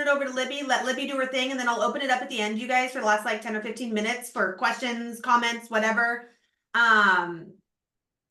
it over to Libby, let Libby do her thing, and then I'll open it up at the end, you guys, for the last like 10 or 15 minutes for questions, comments, whatever. I'll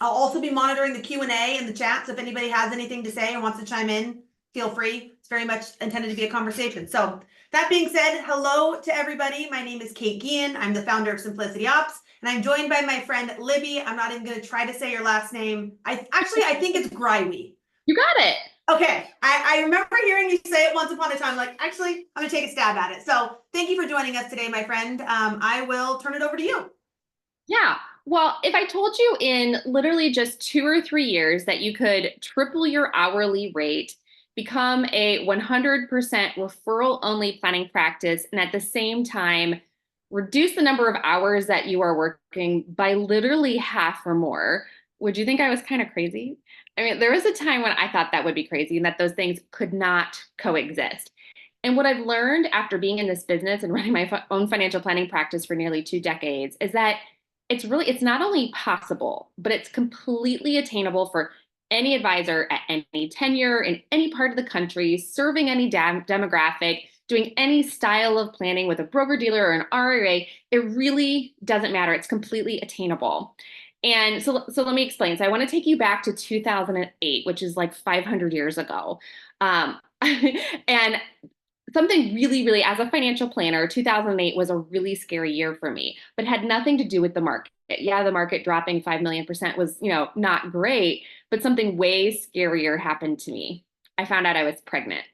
also be monitoring the Q&A in the chat, so if anybody has anything to say or wants to chime in, feel free. It's very much intended to be a conversation. So that being said, hello to everybody. My name is Kate Guillen. I'm the founder of Simplicity Ops, and I'm joined by my friend Libby. I'm not even going to try to say your last name. I think it's Grywe. You got it. Okay, I remember hearing you say it once upon a time. Like, actually, I'm gonna take a stab at it. So thank you for joining us today, my friend. I will turn it over to you. Yeah. Well, if I told you in literally just 2 or 3 years that you could triple your hourly rate, become a 100% referral only planning practice, and at the same time, reduce the number of hours that you are working by literally half or more, would you think I was kind of crazy? I mean, there was a time when I thought that would be crazy and that those things could not coexist. And what I've learned after being in this business and running my own financial planning practice for nearly 2 decades is that it's not only possible, but it's completely attainable for any advisor at any tenure in any part of the country, serving any demographic, doing any style of planning with a broker dealer or an RIA. It really doesn't matter. It's completely attainable. And so let me explain. So I want to take you back to 2008, which is like 500 years ago. And something really, as a financial planner, 2008 was a really scary year for me, but had nothing to do with the market. Yeah, the market dropping 5 million% was, not great, but something way scarier happened to me. I found out I was pregnant.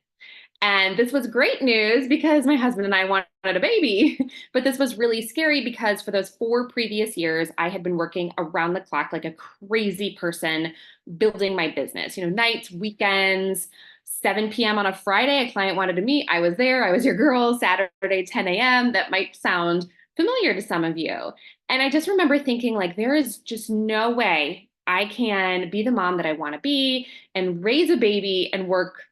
And this was great news because my husband and I wanted a baby. But this was really scary because for those 4 previous years, I had been working around the clock like a crazy person, building my business, nights, weekends, 7 p.m. on a Friday, a client wanted to meet. I was there. I was your girl. Saturday, 10 a.m. That might sound familiar to some of you. And I just remember thinking, like, there is just no way I can be the mom that I want to be and raise a baby and work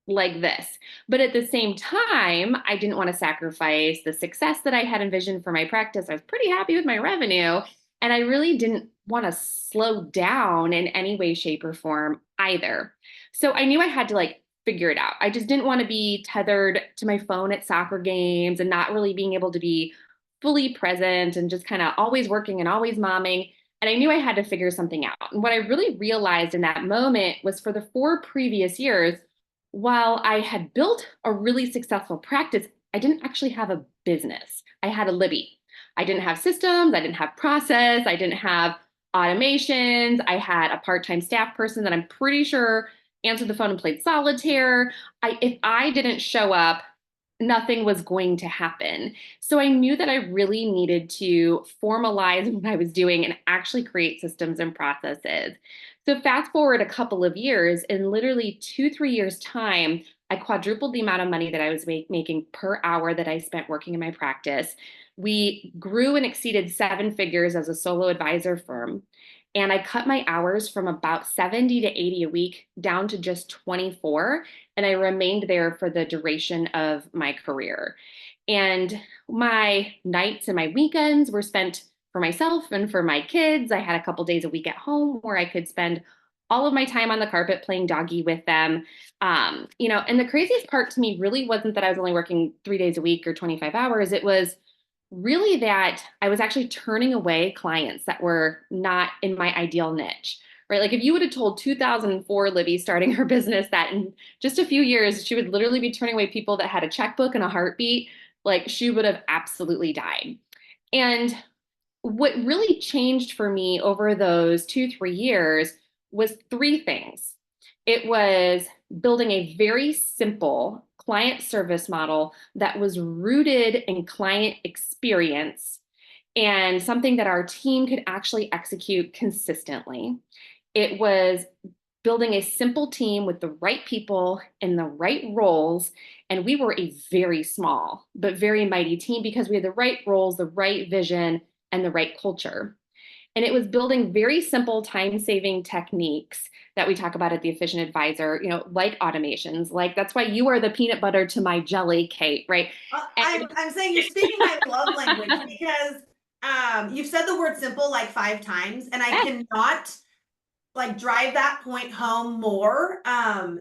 like this. But at the same time, I didn't want to sacrifice the success that I had envisioned for my practice. I was pretty happy with my revenue, and I really didn't want to slow down in any way, shape, or form either. So I knew I had to figure it out. I just didn't want to be tethered to my phone at soccer games and not really being able to be fully present and just kind of always working and always momming. And I knew I had to figure something out. And what I really realized in that moment was for the 4 previous years, while I had built a really successful practice, I didn't actually have a business. I had a Libby. I didn't have systems. I didn't have process. I didn't have automations. I had a part-time staff person that I'm pretty sure answered the phone and played solitaire. If I didn't show up, nothing was going to happen. So I knew that I really needed to formalize what I was doing and actually create systems and processes. So fast forward a couple of years, in literally 2, 3 years time, I quadrupled the amount of money that I was making per hour that I spent working in my practice. We grew and exceeded 7 figures as a solo advisor firm. And I cut my hours from about 70 to 80 a week down to just 24. And I remained there for the duration of my career. And my nights and my weekends were spent for myself and for my kids. I had a couple days a week at home where I could spend all of my time on the carpet playing doggy with them. And the craziest part to me really wasn't that I was only working 3 days a week or 25 hours. It was really that I was actually turning away clients that were not in my ideal niche, right? Like if you would have told 2004 Libby starting her business that in just a few years, she would literally be turning away people that had a checkbook and a heartbeat, like she would have absolutely died. And what really changed for me over those 2, 3 years was 3 things. It was building a very simple client service model that was rooted in client experience and something that our team could actually execute consistently. It was building a simple team with the right people in the right roles. And we were a very small but very mighty team because we had the right roles, the right vision, and the right culture. And it was building very simple time-saving techniques that we talk about at the Efficient Advisor, like automations. Like that's why you are the peanut butter to my jelly, Kate, right? I'm saying you're speaking my love language because you've said the word simple like 5 times, and I cannot drive that point home more.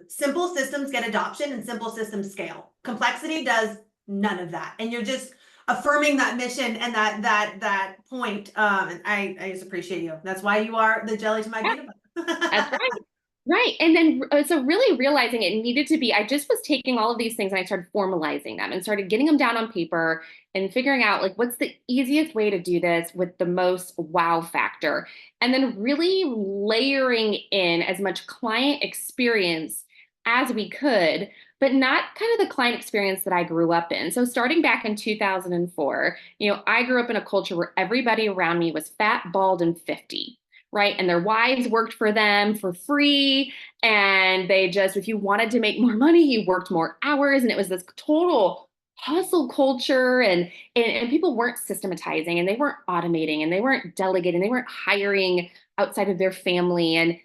Simple systems get adoption and simple systems scale. Complexity does none of that. And you're just affirming that mission and that point. And I just appreciate you. That's why you are the jelly to my Yeah, peanut that's butter. right. Right. And then, so really realizing it needed to be, I just was taking all of these things and I started formalizing them and started getting them down on paper and figuring out like, what's the easiest way to do this with the most wow factor? And then really layering in as much client experience as we could, but not kind of the client experience that I grew up in. So starting back in 2004, I grew up in a culture where everybody around me was fat, bald, and 50. Right. And their wives worked for them for free. And they just, if you wanted to make more money, you worked more hours. And it was this total hustle culture. And people weren't systematizing and they weren't automating and they weren't delegating, they weren't hiring outside of their family. And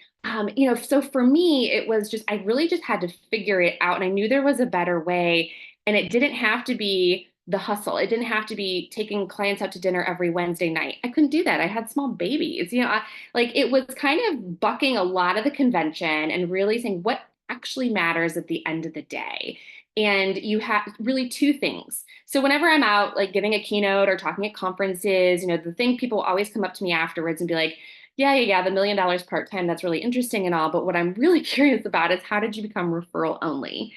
so for me, it was just, I really just had to figure it out. And I knew there was a better way. And it didn't have to be the hustle. It didn't have to be taking clients out to dinner every Wednesday night. I couldn't do that. I had small babies. Like it was kind of bucking a lot of the convention and really saying what actually matters at the end of the day. And you have really two things. So whenever I'm out like giving a keynote or talking at conferences, the thing people always come up to me afterwards and be like, yeah, the $1 million part-time, that's really interesting and all. But what I'm really curious about is how did you become referral only?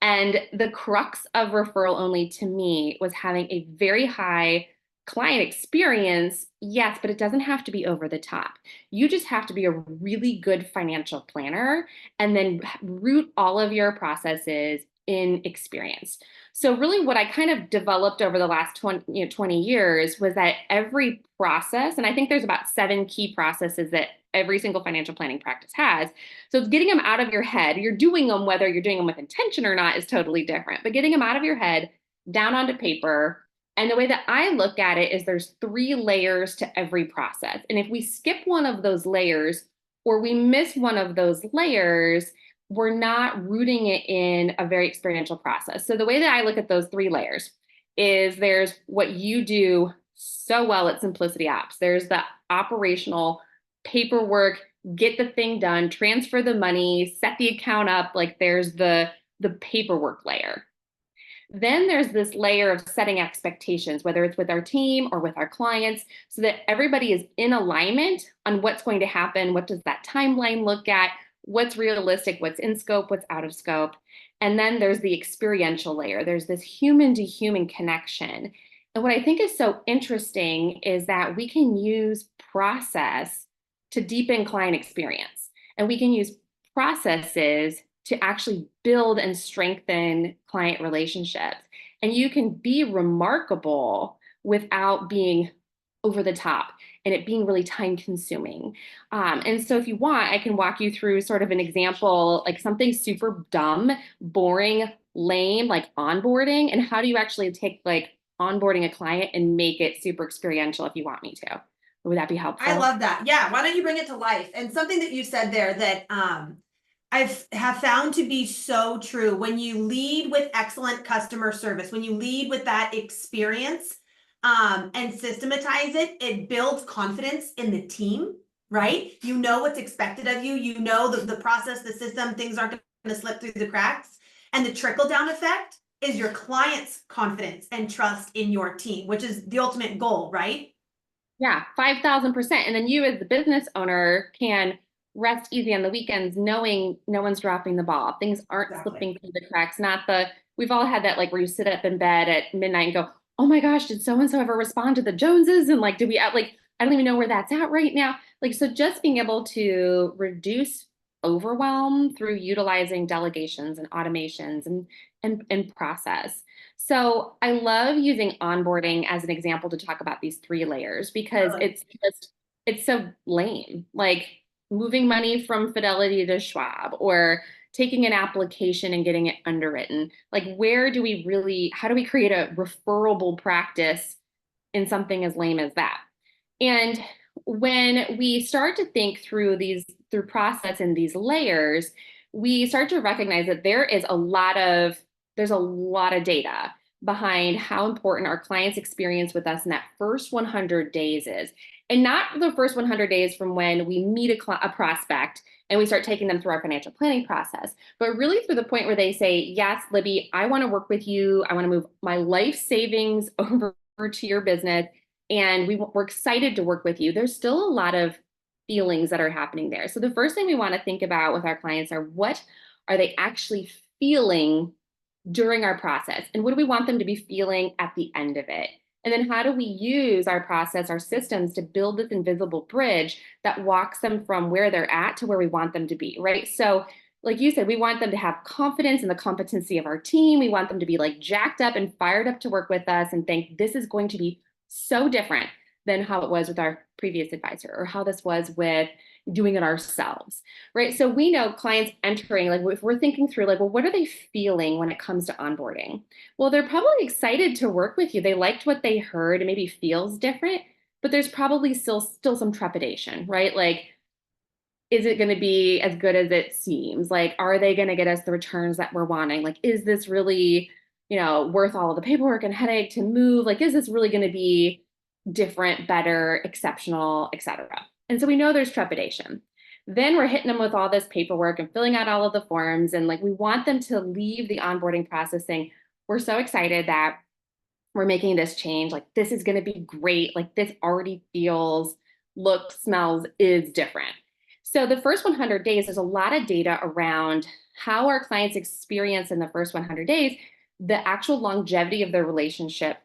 And the crux of referral only to me was having a very high client experience. Yes, but it doesn't have to be over the top. You just have to be a really good financial planner and then root all of your processes in experience. So really what I kind of developed over the last 20 years was that every process, and I think there's about 7 key processes that every single financial planning practice has. So it's getting them out of your head. You're doing them, whether you're doing them with intention or not is totally different, but getting them out of your head, down onto paper. And the way that I look at it is there's 3 layers to every process. And if we skip one of those layers or we miss one of those layers, we're not rooting it in a very experiential process. So the way that I look at those 3 layers is there's what you do so well at Simplicity Ops. There's the operational paperwork, get the thing done, transfer the money, set the account up. Like there's the paperwork layer. Then there's this layer of setting expectations, whether it's with our team or with our clients, so that everybody is in alignment on what's going to happen. What does that timeline look at? What's realistic? What's in scope? What's out of scope? And then there's the experiential layer. There's this human to human connection. And what I think is so interesting is that we can use process to deepen client experience. And we can use processes to actually build and strengthen client relationships. And you can be remarkable without being over the top and it being really time consuming. And so if you want, I can walk you through sort of an example, like something super dumb, boring, lame, like onboarding. And how do you actually take like onboarding a client and make it super experiential if you want me to? Would that be helpful? I love that. Yeah. Why don't you bring it to life? And something that you said there that have found to be so true. When you lead with excellent customer service, when you lead with that experience and systematize it, it builds confidence in the team, right? You know what's expected of you. You know the process, the system, things aren't going to slip through the cracks. And the trickle down effect is your client's confidence and trust in your team, which is the ultimate goal, right? Yeah, 5,000%. And then you as the business owner can rest easy on the weekends knowing no one's dropping the ball. Things aren't slipping through the cracks. We've all had that like where you sit up in bed at midnight and go, oh my gosh, did so-and-so ever respond to the Joneses? And like, I don't even know where that's at right now. Like, so just being able to reduce overwhelm through utilizing delegations and automations and process. So I love using onboarding as an example to talk about these 3 layers because it's so lame. Like moving money from Fidelity to Schwab or taking an application and getting it underwritten. Like how do we create a referable practice in something as lame as that? And when we start to think through process and these layers, we start to recognize that there's a lot of data. behind how important our clients' experience with us in that first 100 days is. And not the first 100 days from when we meet a prospect and we start taking them through our financial planning process, but really through the point where they say, yes, Libby, I want to work with you. I want to move my life savings over to your business. And we're excited to work with you. There's still a lot of feelings that are happening there. So the first thing we want to think about with our clients are, what are they actually feeling during our process? And what do we want them to be feeling at the end of it? And then how do we use our process, our systems, to build this invisible bridge that walks them from where they're at to where we want them to be, right? So like you said, we want them to have confidence in the competency of our team. We want them to be like jacked up and fired up to work with us and think this is going to be so different than how it was with our previous advisor, or how this was with doing it ourselves, right? So we know clients entering, like if we're thinking through, like, well, what are they feeling when it comes to onboarding? Well, they're probably excited to work with you. They liked what they heard. It maybe feels different, but there's probably still some trepidation, right? Like, is it going to be as good as it seems? Like, are they going to get us the returns that we're wanting? Like, is this really, worth all of the paperwork and headache to move? Like, is this really going to be different, better, exceptional, etc.? And so we know there's trepidation. Then we're hitting them with all this paperwork and filling out all of the forms. And like, we want them to leave the onboarding process saying, we're so excited that we're making this change. Like, this is going to be great. Like, this already feels, looks, smells, is different. So the first 100 days, there's a lot of data around how our clients experience in the first 100 days. The actual longevity of their relationship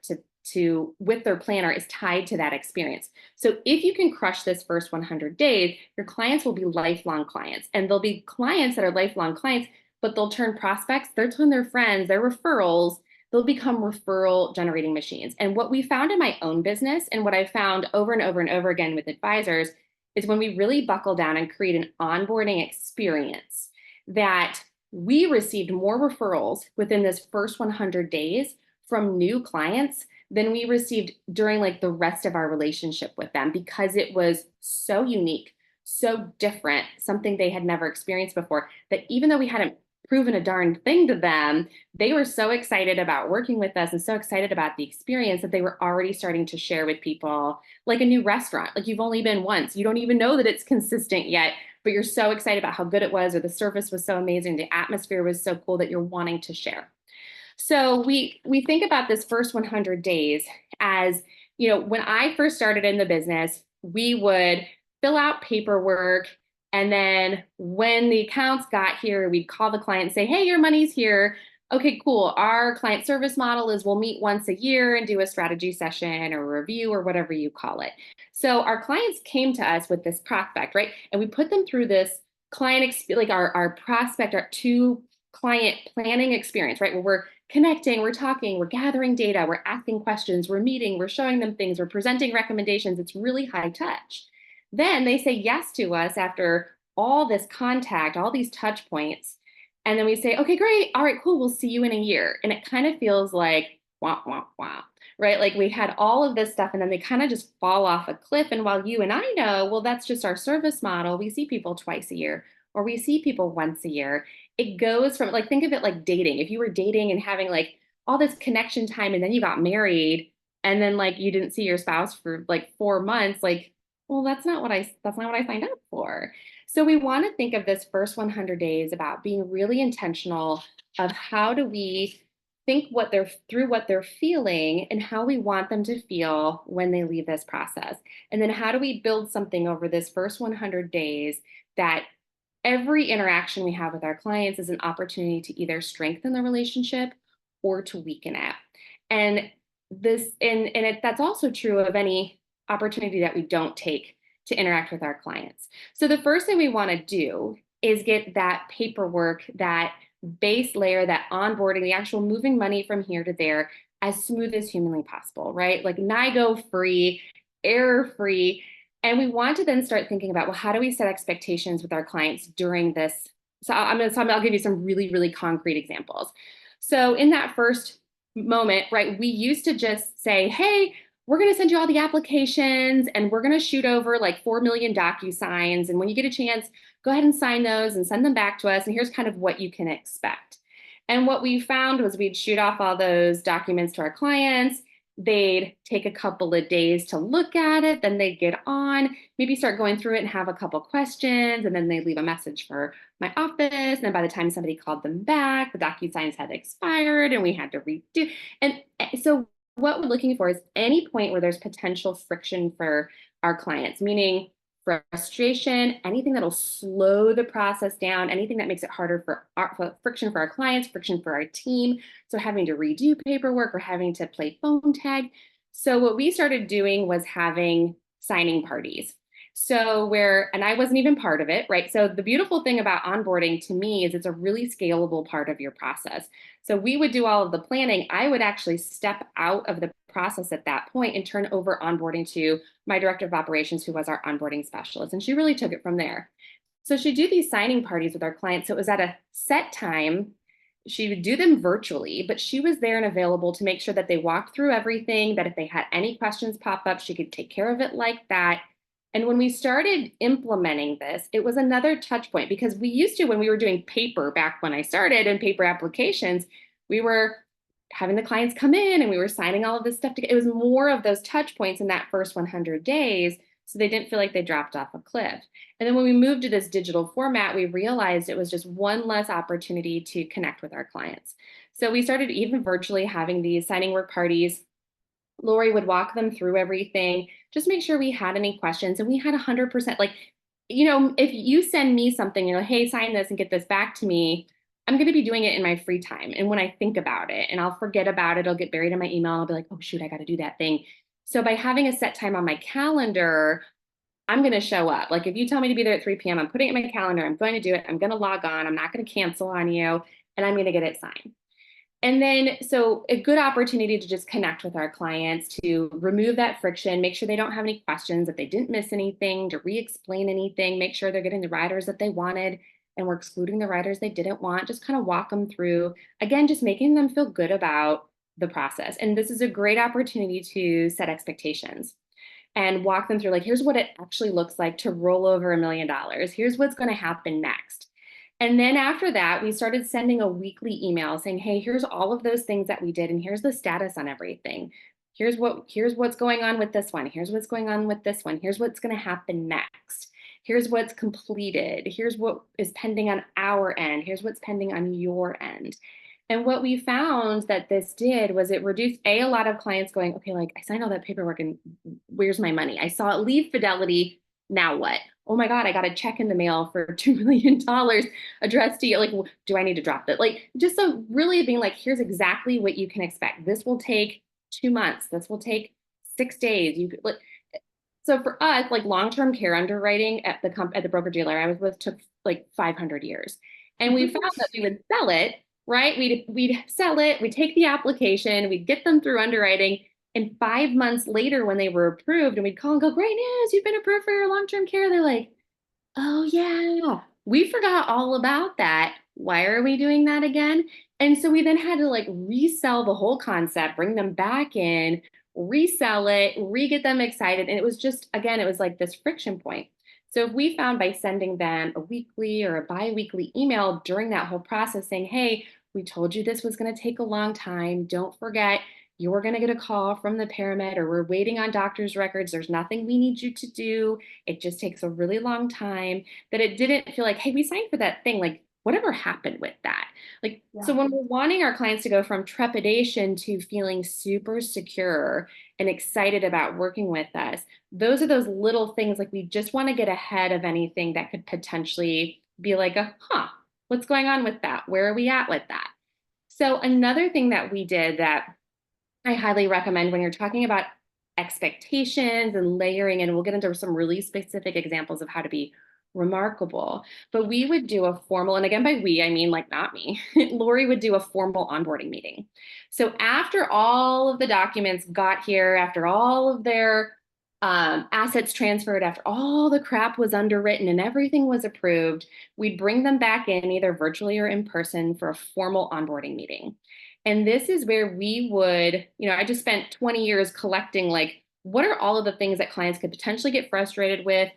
with their planner is tied to that experience. So if you can crush this first 100 days, your clients will be lifelong clients, and they'll be clients that are lifelong clients, but they'll turn prospects, they'll turn their friends, their referrals, they'll become referral generating machines. And what we found in my own business, and what I found over and over and over again with advisors, is when we really buckle down and create an onboarding experience, that we received more referrals within this first 100 days from new clients than we received during like the rest of our relationship with them, because it was so unique, so different, something they had never experienced before, that even though we hadn't proven a darn thing to them, they were so excited about working with us and so excited about the experience that they were already starting to share with people, like a new restaurant. Like, you've only been once, you don't even know that it's consistent yet, but you're so excited about how good it was, or the service was so amazing, the atmosphere was so cool, that you're wanting to share. So we think about this first 100 days as, when I first started in the business, we would fill out paperwork. And then when the accounts got here, we'd call the client and say, hey, your money's here. Okay, cool. Our client service model is we'll meet once a year and do a strategy session or a review or whatever you call it. So our clients came to us with this prospect, right? And we put them through this client, like our prospect, our two client planning experience, right? Where we're connecting, we're talking, we're gathering data, we're asking questions, we're meeting, we're showing them things, we're presenting recommendations. It's really high touch. Then they say yes to us after all this contact, all these touch points. And then we say, okay, great. All right, cool. We'll see you in a year. And it kind of feels like, wah, wah, wah, right? Like, we had all of this stuff and then they kind of just fall off a cliff. And while you and I know, well, that's just our service model. We see people twice a year, or we see people once a year. It goes from, like, think of it like dating. If you were dating and having like all this connection time and then you got married and then like you didn't see your spouse for like 4 months, like, well, that's not what I signed up for. So we want to think of this first 100 days about being really intentional of how do we think through what they're feeling and how we want them to feel when they leave this process. And then how do we build something over this first 100 days that every interaction we have with our clients is an opportunity to either strengthen the relationship or to weaken it. And that's also true of any opportunity that we don't take to interact with our clients. So the first thing we want to do is get that paperwork, that base layer, that onboarding, the actual moving money from here to there, as smooth as humanly possible, right? Like NIGO free, error free. And we want to then start thinking about, well, how do we set expectations with our clients during this? So I'll give you some really, really concrete examples. So in that first moment, right, we used to just say, hey, we're going to send you all the applications and we're going to shoot over like 4 million DocuSigns. And when you get a chance, go ahead and sign those and send them back to us. And here's kind of what you can expect. And what we found was we'd shoot off all those documents to our clients. They'd take a couple of days to look at it, then they'd get on, maybe start going through it and have a couple questions, and then they'd leave a message for my office. And then by the time somebody called them back, the DocuSigns had expired and we had to redo. And so what we're looking for is any point where there's potential friction for our clients, meaning frustration, anything that'll slow the process down, anything that makes it harder for friction for our clients, friction for our team. So having to redo paperwork or having to play phone tag. So what we started doing was having signing parties. And I wasn't even part of it, right? So the beautiful thing about onboarding to me is it's a really scalable part of your process. So we would do all of the planning. I would actually step out of the process at that point and turn over onboarding to my director of operations, who was our onboarding specialist. And she really took it from there. So she'd do these signing parties with our clients. So it was at a set time. She would do them virtually, but she was there and available to make sure that they walked through everything, that if they had any questions pop up, she could take care of it like that. And when we started implementing this, it was another touch point, because we used to, when we were doing paper back when I started and paper applications, we were having the clients come in and we were signing all of this stuff together. It was more of those touch points in that first 100 days. So they didn't feel like they dropped off a cliff. And then when we moved to this digital format, we realized it was just one less opportunity to connect with our clients. So we started even virtually having these signing work parties. Lori would walk them through everything, just make sure we had any questions. And we had 100%, like, if you send me something, hey, sign this and get this back to me, I'm going to be doing it in my free time. And when I think about it, and I'll forget about it, it'll get buried in my email. I'll be like, oh, shoot, I got to do that thing. So by having a set time on my calendar, I'm going to show up. Like if you tell me to be there at 3 p.m., I'm putting it in my calendar. I'm going to do it. I'm going to log on. I'm not going to cancel on you. And I'm going to get it signed. And then, so a good opportunity to just connect with our clients, to remove that friction, make sure they don't have any questions, if they didn't miss anything, to re-explain anything, make sure they're getting the riders that they wanted and we're excluding the riders they didn't want, just kind of walk them through. Again, just making them feel good about the process. And this is a great opportunity to set expectations and walk them through, like, here's what it actually looks like to roll over $1 million. Here's what's going to happen next. And then after that, we started sending a weekly email saying, hey, here's all of those things that we did, and here's the status on everything. Here's what's going on with this one. Here's what's going on with this one. Here's what's going to happen next. Here's what's completed. Here's what is pending on our end. Here's what's pending on your end. And what we found that this did was it reduced a lot of clients going, okay, like I signed all that paperwork and where's my money? I saw it leave Fidelity. Now what? Oh my God, I got a check in the mail for $2 million addressed to you. Like, do I need to drop it? Like, just so really being like, here's exactly what you can expect. This will take 2 months. This will take 6 days. So for us, like long-term care underwriting at the broker dealer I was with took like 500 years. And we found that we would sell it, right? We'd sell it, we'd take the application, we'd get them through underwriting. And 5 months later, when they were approved, and we'd call and go, great news, you've been approved for your long-term care. They're like, oh yeah, we forgot all about that. Why are we doing that again? And so we then had to like resell the whole concept, bring them back in, resell it, re-get them excited. And it was just, again, it was like this friction point. So if we found by sending them a weekly or a bi-weekly email during that whole process saying, hey, we told you this was going to take a long time. Don't forget, you're going to get a call from the paramed, or we're waiting on doctor's records. There's nothing we need you to do. It just takes a really long time. That it didn't feel like, hey, we signed for that thing. Like, whatever happened with that? Like, yeah. So when we're wanting our clients to go from trepidation to feeling super secure and excited about working with us, those are those little things. Like, we just want to get ahead of anything that could potentially be like, what's going on with that? Where are we at with that? So another thing that we did that I highly recommend when you're talking about expectations and layering, and we'll get into some really specific examples of how to be remarkable, but we would do a formal, and again, by we, I mean like not me, Lori would do a formal onboarding meeting. So after all of the documents got here, after all of their assets transferred, after all the crap was underwritten and everything was approved, we'd bring them back in either virtually or in person for a formal onboarding meeting. And this is where we would, I just spent 20 years collecting, like, what are all of the things that clients could potentially get frustrated with,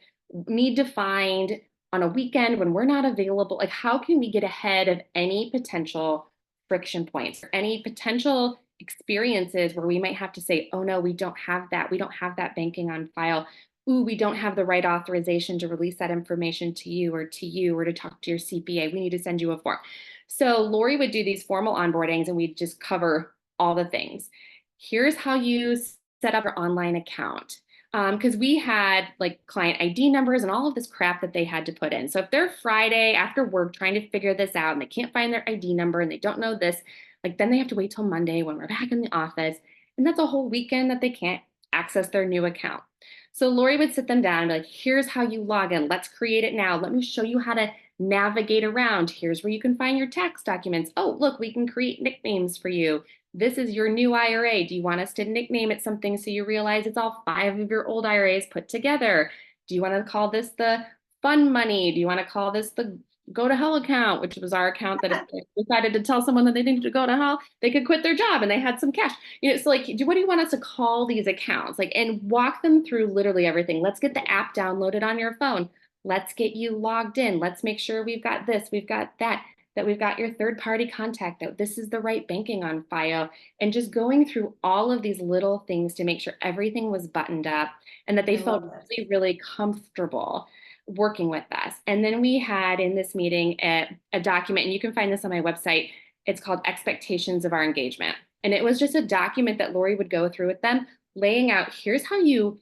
need to find on a weekend when we're not available? Like, how can we get ahead of any potential friction points or any potential experiences where we might have to say, oh no, we don't have that. We don't have that banking on file. Ooh, we don't have the right authorization to release that information to you or to talk to your CPA. We need to send you a form. So Lori would do these formal onboardings and we'd just cover all the things. Here's how you set up your online account. Because we had like client ID numbers and all of this crap that they had to put in. So if they're Friday after work trying to figure this out and they can't find their ID number and they don't know this, like then they have to wait till Monday when we're back in the office. And that's a whole weekend that they can't access their new account. So Lori would sit them down and be like, here's how you log in. Let's create it now. Let me show you how to navigate around. Here's where you can find your tax documents. Oh, look, we can create nicknames for you. This is your new IRA. Do you want us to nickname it something so you realize it's all 5 of your old IRAs put together? Do you want to call this the fun money? Do you want to call this the go to hell account, which was our account that if they decided to tell someone that they needed to go to hell, they could quit their job and they had some cash. So like, what do you want us to call these accounts? Like, and walk them through literally everything. Let's get the app downloaded on your phone. Let's get you logged in. Let's make sure we've got this, we've got that we've got your third-party contact, that this is the right banking on file, and just going through all of these little things to make sure everything was buttoned up and that they felt really, really comfortable working with us. And then we had in this meeting a document, and you can find this on my website. It's called Expectations of Our Engagement. And it was just a document that Lori would go through with them, laying out, here's what you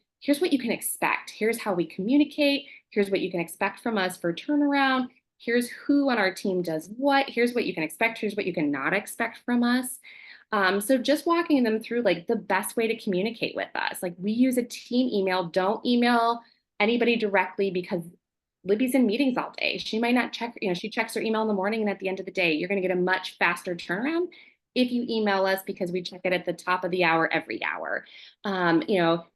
can expect. Here's how we communicate. Here's what you can expect from us for turnaround. Here's who on our team does what. Here's what you can expect. Here's what you cannot expect from us. So just walking them through like the best way to communicate with us. Like we use a team email. Don't email anybody directly because Libby's in meetings all day. She might not check, she checks her email in the morning and at the end of the day, you're going to get a much faster turnaround if you email us because we check it at the top of the hour every hour.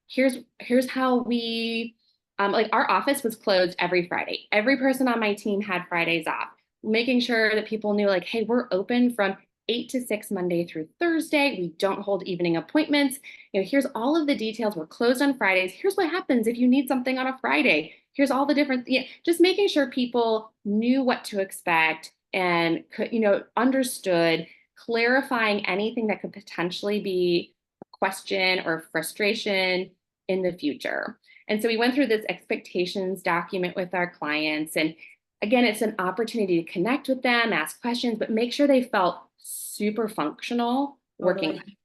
Here's how we like our office was closed every Friday. Every person on my team had Fridays off, making sure that people knew like, hey, we're open from 8 to 6 Monday through Thursday. We don't hold evening appointments. Here's all of the details. We're closed on Fridays. Here's what happens if you need something on a Friday. Here's all the different, just making sure people knew what to expect and could, understood, clarifying anything that could potentially be a question or frustration in the future. And so we went through this expectations document with our clients. And again, it's an opportunity to connect with them, ask questions, but make sure they felt super functional working. Totally.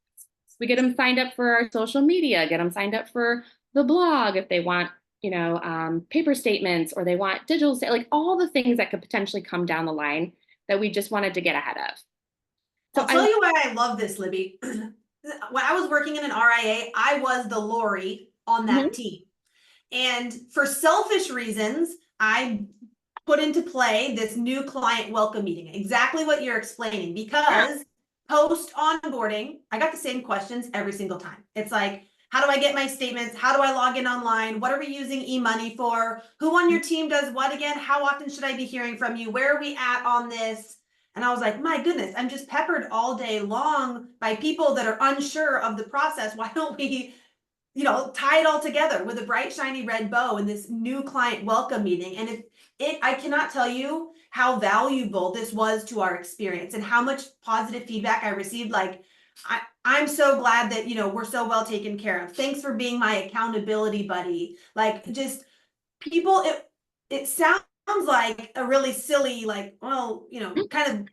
We get them signed up for our social media, get them signed up for the blog if they want, paper statements or they want digital, like all the things that could potentially come down the line that we just wanted to get ahead of. So I'll tell you why I love this, Libby. When I was working in an RIA, I was the Lori on that team. And for selfish reasons, I put into play this new client welcome meeting, exactly what you're explaining, because post onboarding, I got the same questions every single time. It's like, how do I get my statements? How do I log in online? What are we using e-money for? Who on your team does what again? How often should I be hearing from you? Where are we at on this? And I was like, my goodness, I'm just peppered all day long by people that are unsure of the process. Why don't we tie it all together with a bright, shiny red bow in this new client welcome meeting? And I cannot tell you how valuable this was to our experience and how much positive feedback I received. Like, I'm so glad that, we're so well taken care of. Thanks for being my accountability buddy. Like, just people, it sounds like a really silly, like, well, kind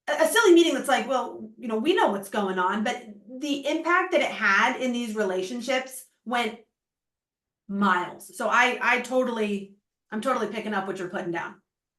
of a silly meeting that's like, well, we know what's going on, but the impact that it had in these relationships went miles. So I'm totally picking up what you're putting down.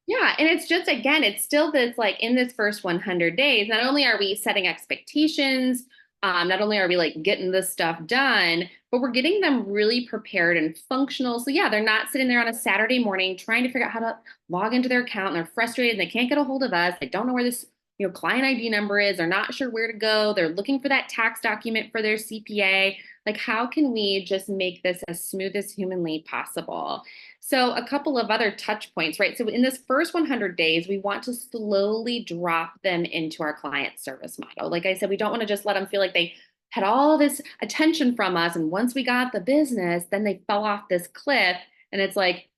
Yeah. And it's just, again, it's still this like in this first 100 days, not only are we setting expectations, not only are we like getting this stuff done, but we're getting them really prepared and functional. So yeah, they're not sitting there on a Saturday morning trying to figure out how to log into their account and they're frustrated and they can't get a hold of us. They don't know where this client ID number is. They're not sure where to go. They're looking for that tax document for their CPA. Like, how can we just make this as smooth as humanly possible? So a couple of other touch points, right? So in this first 100 days, we want to slowly drop them into our client service model. Like I said, we don't want to just let them feel like they had all this attention from us. And once we got the business, then they fell off this cliff. And it's like,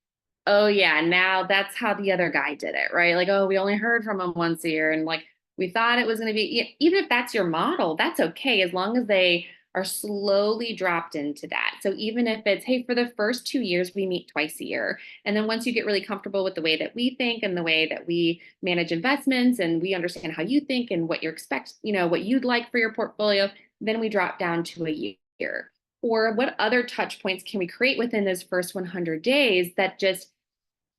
oh yeah, now that's how the other guy did it, right? Like, oh, we only heard from him once a year. And like, We thought it was going to be, even if that's your model, that's okay, as long as they are slowly dropped into that. So even if it's, hey, for the first 2 years, we meet twice a year. And then once you get really comfortable with the way that we think and the way that we manage investments, and we understand how you think and what you expect, what you'd like for your portfolio, then we drop down to a year. Or what other touch points can we create within those first 100 days that just,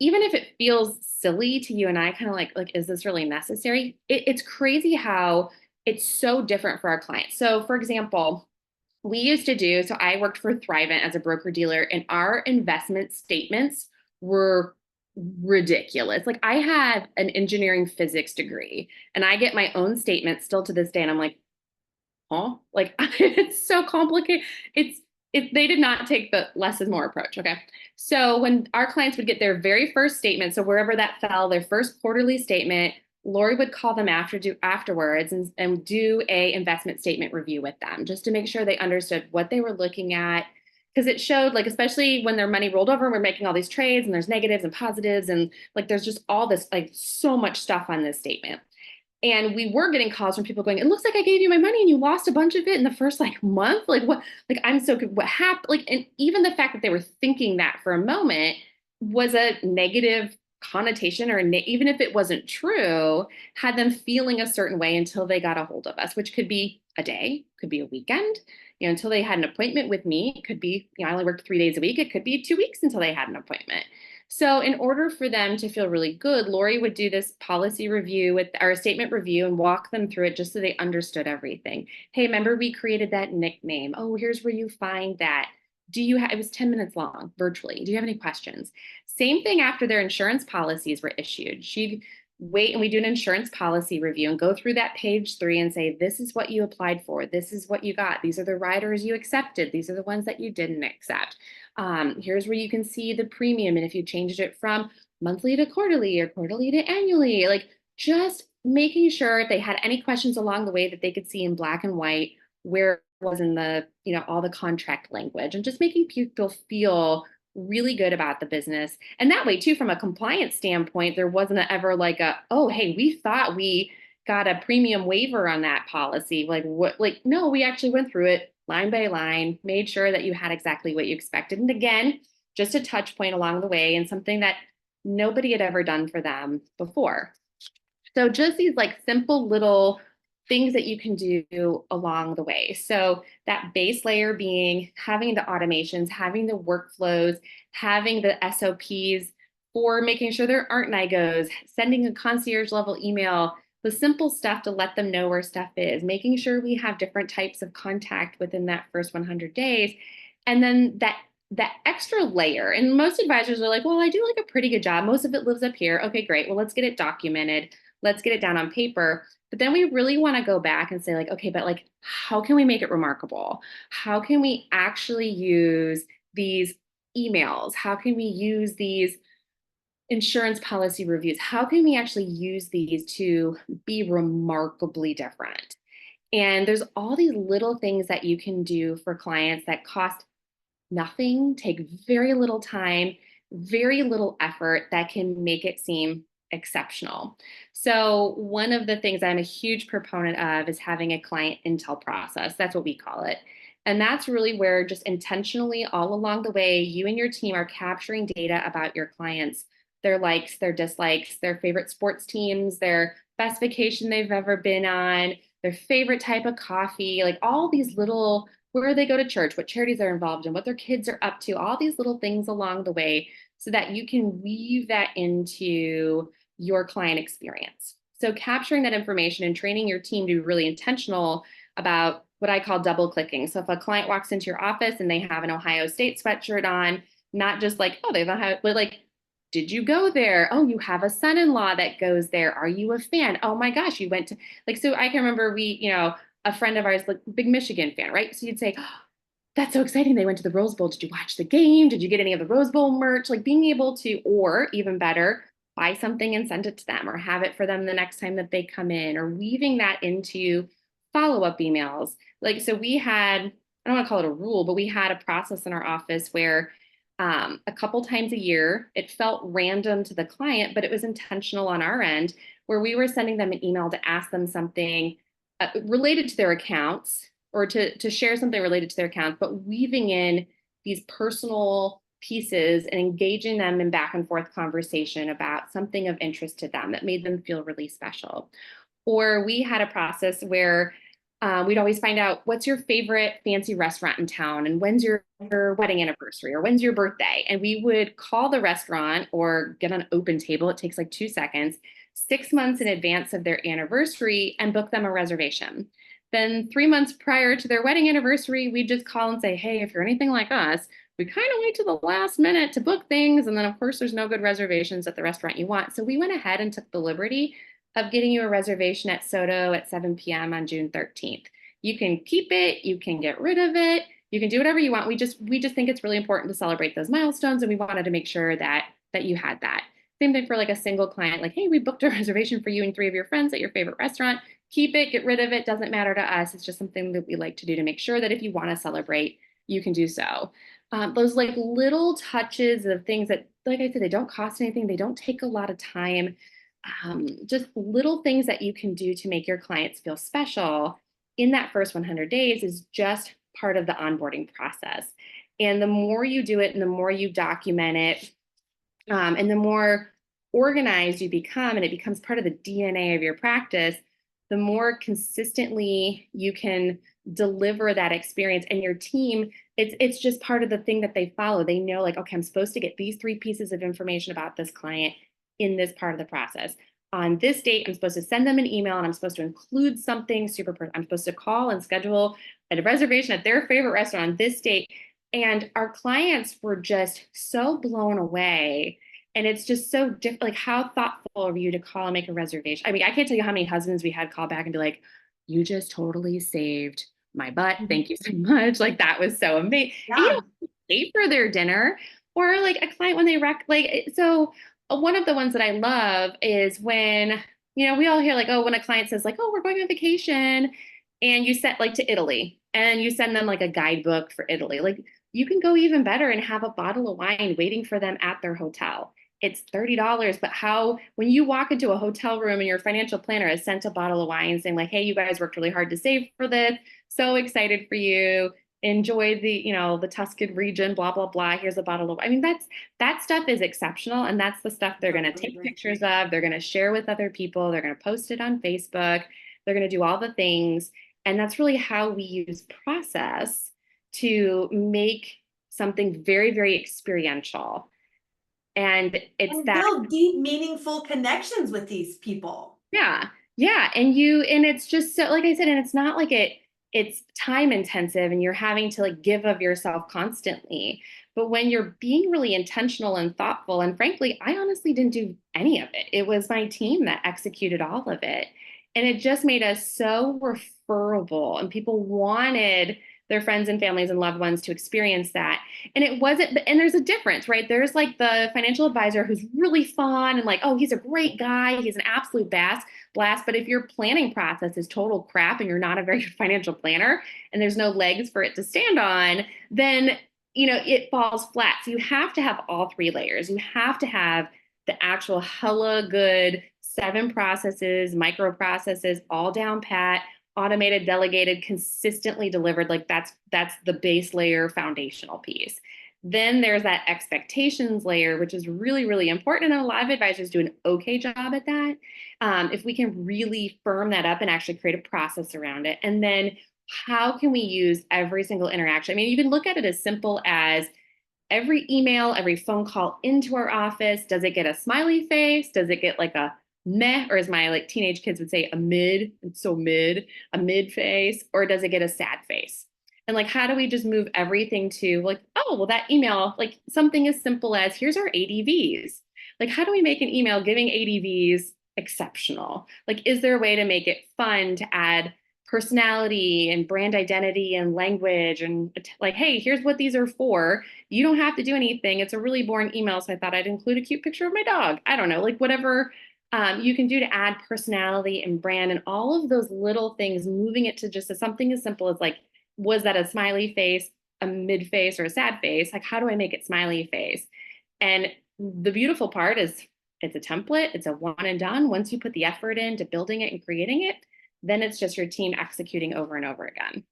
even if it feels silly to you and I, kind of like, is this really necessary? It's crazy how it's so different for our clients. So for example, we used to do, so I worked for Thrivent as a broker dealer, and our investment statements were ridiculous. Like, I had an engineering physics degree and I get my own statement still to this day. And I'm like, huh? Like, it's so complicated. They did not take the less is more approach. Okay. So when our clients would get their very first statement, so wherever that fell, their first quarterly statement, Lori would call them afterwards and do a investment statement review with them, just to make sure they understood what they were looking at. Because it showed, like, especially when their money rolled over and we're making all these trades and there's negatives and positives, and like there's just all this, like, so much stuff on this statement. And we were getting calls from people going, it looks like I gave you my money and you lost a bunch of it in the first like month. Like, what? Like, I'm so good. What happened? Like, and even the fact that they were thinking that for a moment was a negative connotation, or even if it wasn't true, had them feeling a certain way until they got a hold of us, which could be a day, could be a weekend, until they had an appointment with me. It could be, I only worked 3 days a week. It could be 2 weeks until they had an appointment. So in order for them to feel really good, Lori would do this policy review or a statement review and walk them through it just so they understood everything. Hey, remember we created that nickname. Oh, here's where you find that. It was 10 minutes long virtually. Do you have any questions? Same thing after their insurance policies were issued. She'd wait and we do an insurance policy review and go through that page 3 and say, this is what you applied for. This is what you got. These are the riders you accepted. These are the ones that you didn't accept. Here's where you can see the premium, and if you changed it from monthly to quarterly or quarterly to annually, like, just making sure if they had any questions along the way that they could see in black and white where it was in the, all the contract language, and just making people feel really good about the business. And that way too, from a compliance standpoint, there wasn't ever like oh, hey, we thought we got a premium waiver on that policy. Like, what? Like, no, we actually went through it line by line, made sure that you had exactly what you expected. And again, just a touch point along the way, and something that nobody had ever done for them before. So just these like simple little things that you can do along the way. So that base layer being having the automations, having the workflows, having the SOPs for making sure there aren't NIGOs, sending a concierge level email, the simple stuff to let them know where stuff is, making sure we have different types of contact within that first 100 days. And then that extra layer, and most advisors are like, well, I do like a pretty good job. Most of it lives up here. Okay, great. Well, let's get it documented. Let's get it down on paper. But then we really want to go back and say, like, okay, but like, how can we make it remarkable? How can we actually use these emails? How can we use these insurance policy reviews? How can we actually use these to be remarkably different? And there's all these little things that you can do for clients that cost nothing, take very little time, very little effort, that can make it seem exceptional. So one of the things I'm a huge proponent of is having a client intel process. That's what we call it. And that's really where, just intentionally all along the way, you and your team are capturing data about your clients, their likes, their dislikes, their favorite sports teams, their best vacation they've ever been on, their favorite type of coffee, like all these little, where they go to church, what charities they're involved in, what their kids are up to, all these little things along the way, so that you can weave that into your client experience. So capturing that information and training your team to be really intentional about what I call double clicking. So if a client walks into your office and they have an Ohio State sweatshirt on, not just like, oh, they have Ohio, but like, did you go there? Oh, you have a son-in-law that goes there. Are you a fan? Oh my gosh, you went to, like, so I can remember a friend of ours, like, big Michigan fan, right? So you'd say, oh, that's so exciting. They went to the Rose Bowl. Did you watch the game? Did you get any of the Rose Bowl merch? Like, being able to, or even better, buy something and send it to them, or have it for them the next time that they come in, or weaving that into follow-up emails. Like, so we had, I don't want to call it a rule, but we had a process in our office where a couple times a year. It felt random to the client, but it was intentional on our end, where we were sending them an email to ask them something related to their accounts, or to share something related to their accounts, but weaving in these personal pieces and engaging them in back and forth conversation about something of interest to them that made them feel really special. Or we had a process where we'd always find out, what's your favorite fancy restaurant in town, and when's your wedding anniversary, or when's your birthday? And we would call the restaurant or get on Open Table. It takes like 2 seconds, 6 months in advance of their anniversary, and book them a reservation. Then 3 months prior to their wedding anniversary, we'd just call and say, hey, if you're anything like us, we kind of wait to the last minute to book things. And then, of course, there's no good reservations at the restaurant you want. So we went ahead and took the liberty of getting you a reservation at Soto at 7 p.m. on June 13th. You can keep it, you can get rid of it, you can do whatever you want. We just think it's really important to celebrate those milestones, and we wanted to make sure that you had that. Same thing for like a single client, like, hey, we booked a reservation for you and 3 of your friends at your favorite restaurant. Keep it, get rid of it, doesn't matter to us. It's just something that we like to do to make sure that if you want to celebrate, you can do so. Those like little touches of things that, like I said, they don't cost anything, they don't take a lot of time. Just little things that you can do to make your clients feel special in that first 100 days is just part of the onboarding process. And the more you do it and the more you document it, and the more organized you become, and it becomes part of the DNA of your practice, the more consistently you can deliver that experience. And your team, it's just part of the thing that they follow. They know, like, okay, I'm supposed to get these 3 pieces of information about this client in this part of the process. On this date, I'm supposed to send them an email, and I'm supposed to include something I'm supposed to call and schedule a reservation at their favorite restaurant on this date. And our clients were just so blown away. And it's just so different. Like, how thoughtful of you to call and make a reservation. I mean, I can't tell you how many husbands we had call back and be like, you just totally saved my butt. Thank you so much. Like, that was so amazing. Yeah. And you don't pay for their dinner. Or like a client when they so one of the ones that I love is when, we all hear like, oh, when a client says like, oh, we're going on vacation, and you set like to Italy, and you send them like a guidebook for Italy. Like, you can go even better and have a bottle of wine waiting for them at their hotel. It's $30, but when you walk into a hotel room and your financial planner has sent a bottle of wine saying like, hey, you guys worked really hard to save for this. So excited for you. Enjoy the Tuscan region, blah, blah, blah. Here's a bottle of, that stuff is exceptional. And that's the stuff they're going to take pictures of. They're going to share with other people. They're going to post it on Facebook. They're going to do all the things. And that's really how we use process to make something very, very experiential. And build deep, meaningful connections with these people. Yeah. Yeah. And it's just so, like I said, and it's not like it's time intensive and you're having to like give of yourself constantly. But when you're being really intentional and thoughtful, and frankly, I honestly didn't do any of it. It was my team that executed all of it. And it just made us so referable, and people wanted their friends and families and loved ones to experience that. And it wasn't, and there's a difference, right? There's like the financial advisor who's really fun and like, oh, he's a great guy, he's an absolute blast. But if your planning process is total crap and you're not a very good financial planner and there's no legs for it to stand on, then it falls flat. So you have to have all 3 layers. You have to have the actual hella good 7 processes, micro processes, all down pat, automated, delegated, consistently delivered. Like that's the base layer, foundational piece. Then there's that expectations layer, which is really, really important. And a lot of advisors do an okay job at that. If we can really firm that up and actually create a process around it. And then how can we use every single interaction? I mean, you can look at it as simple as every email, every phone call into our office. Does it get a smiley face? Does it get like a meh, or as my like teenage kids would say, a mid? It's so mid, a mid face, or does it get a sad face? And like, how do we just move everything to like, oh, well, that email, like something as simple as here's our ADVs. Like, how do we make an email giving ADVs exceptional? Like, is there a way to make it fun, to add personality and brand identity and language, and like, hey, here's what these are for. You don't have to do anything. It's a really boring email, so I thought I'd include a cute picture of my dog. I don't know, like whatever you can do to add personality and brand, and all of those little things, moving it to just something as simple as like, was that a smiley face, a mid face or a sad face. Like, how do I make it smiley face? And the beautiful part is it's a template, it's a one and done. Once you put the effort into building it and creating it, then it's just your team executing over and over again.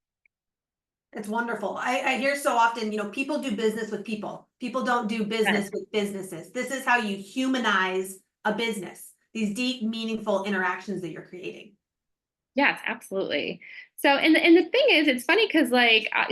It's wonderful. I hear so often, people do business with people. People don't do business with businesses. This is how you humanize a business, these deep, meaningful interactions that you're creating. Yes, absolutely. So, and the thing is, it's funny because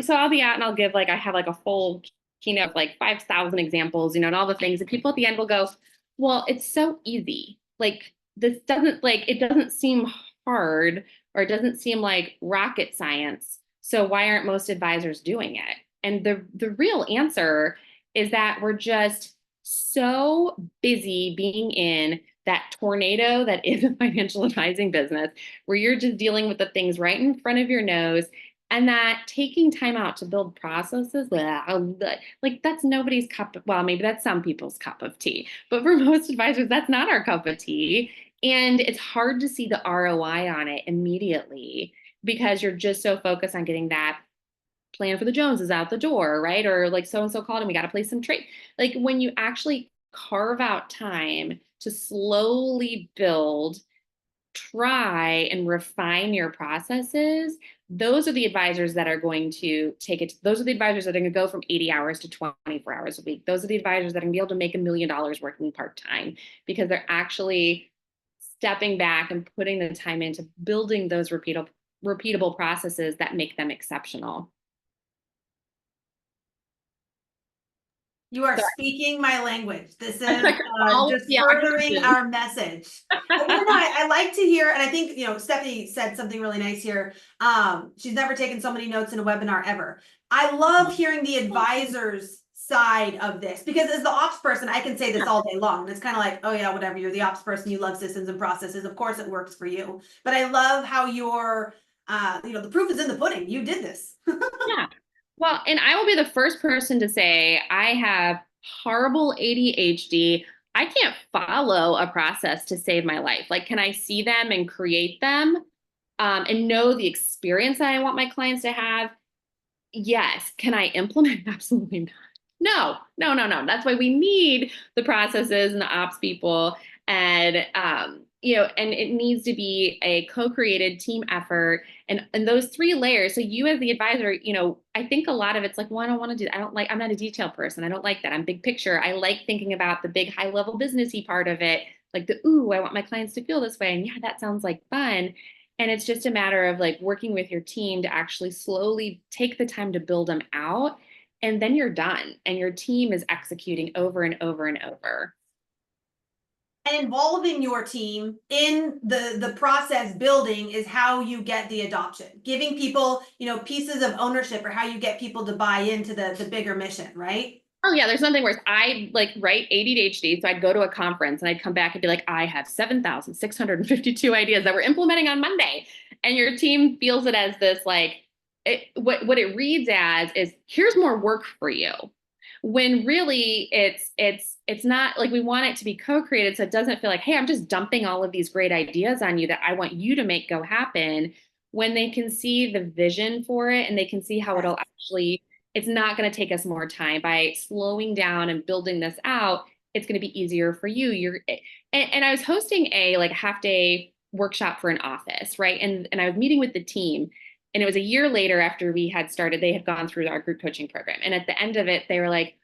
so I'll be out and I'll give I have a full keynote of 5,000 examples, and all the things, and people at the end will go, well, it's so easy. This doesn't it doesn't seem hard, or it doesn't seem like rocket science. So why aren't most advisors doing it? And the real answer is that we're just so busy being in that tornado that is a financial advising business, where you're just dealing with the things right in front of your nose, and that taking time out to build processes, that's nobody's cup of, well, maybe that's some people's cup of tea, but for most advisors, that's not our cup of tea. And it's hard to see the ROI on it immediately because you're just so focused on getting that plan for the Joneses out the door, right? Or so and so called and we got to place some trade. When you actually carve out time to slowly build, try and refine your processes, those are the advisors that are going to take it. Those are the advisors that are going to go from 80 hours to 24 hours a week. Those are the advisors that are going to be able to make $1 million working part-time because they're actually stepping back and putting the time into building those repeatable processes that make them exceptional. You are speaking my language. This is just Yeah. furthering our message. I like to hear, and I think, Stephanie said something really nice here. She's never taken so many notes in a webinar ever. I love hearing the advisor's side of this because as the ops person, I can say this all day long. And it's kind of like, oh yeah, whatever. You're the ops person. You love systems and processes. Of course it works for you. But I love how you're, the proof is in the pudding. You did this. Yeah. Well, and I will be the first person to say I have horrible ADHD. I can't follow a process to save my life. Can I see them and create them, and know the experience that I want my clients to have? Yes. Can I implement? Absolutely not. No. That's why we need the processes and the ops people, and and it needs to be a co-created team effort, and those three layers. So you as the advisor, I think a lot of it's well, I don't want to do that. I'm not a detail person. I don't like that. I'm big picture. I like thinking about the big high level businessy part of it, I want my clients to feel this way, and yeah, that sounds like fun. And it's just a matter of working with your team to actually slowly take the time to build them out. And then you're done and your team is executing over and over and over. And involving your team in the process building is how you get the adoption. Giving people, pieces of ownership or how you get people to buy into the bigger mission, right? Oh yeah, there's nothing worse. I write ADHD, so I'd go to a conference and I'd come back and be like, I have 7,652 ideas that we're implementing on Monday, and your team feels it as this what it reads as is here's more work for you, when really it's not. We want it to be co-created, so it doesn't feel like, hey, I'm just dumping all of these great ideas on you that I want you to make go happen. When they can see the vision for it and they can see how it'll actually. It's not going to take us more time by slowing down and building this out. It's going to be easier for you. And I was hosting a half day workshop for an office, right? And I was meeting with the team, and it was a year later after we had started. They had gone through our group coaching program, and at the end of it, they were like,